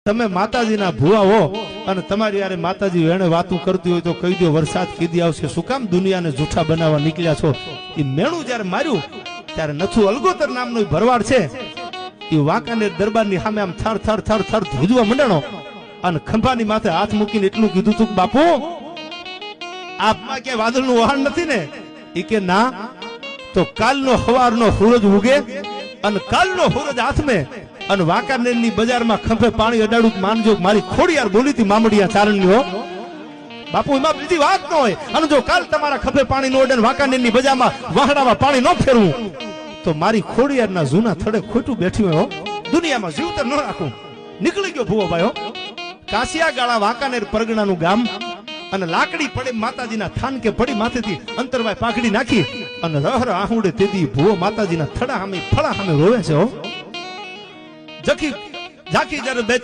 તમે માતાજીના ભુવા હો અને તમારી યારે માતાજી વેણે વાતું કરતી હોય તો કહી દો વરસાદ કીધી આવશે, શું કામ દુનિયાને જૂઠા બનાવવા નીકળ્યા છો? એ મેણું જયારે માર્યું ત્યારે નથુ અલગોતર નામનો ભરવાડ છે એ વાંકાનેર દરબારની સામે આમ થર થર થર થર ધ્રુજવા મંડણો અને ખંભાની માથે હાથ મૂકીને એટલું કીધું તું કે બાપુ આપમાં ક્યાંય વાદળનું વહાણ નથી ને? એ કે ના. તો કાલનો સવારનો સૂરજ ઉગે અને કાલનો સૂરજ હાથમે અને વાંકાનેરની બજારમાં ખંભે પાણી અડાડું માનજો મારી ખોડિયાર બોલી હતી મામડિયા ચારણની હો બાપુ, એમાં બીજી વાત ન હોય. અને જો કાલ તમારા ખંભે પાણી નો અડે વાંકાનેરની બજારમાં વાહડામાં પાણી ન ફેરવું તો મારી ખોડિયારના જૂના થડે ખોટું બેઠી હોય હો, દુનિયામાં જીવતર ન રાખું. નીકળી ગયો ભૂવો ભાઈ હો. કાશિયા ગાળા વાંકાનેર પરગણાનું ગામ અને લાકડી પડે માતાજીના થાન કે પડી માથેથી અંતરવાય પાઘડી નાખી અને રહર આહુડે તેદી ભૂવો માતાજીના થડા સામે ફળા સામે રોવે છે હો. ઝાકી જ્યારે બે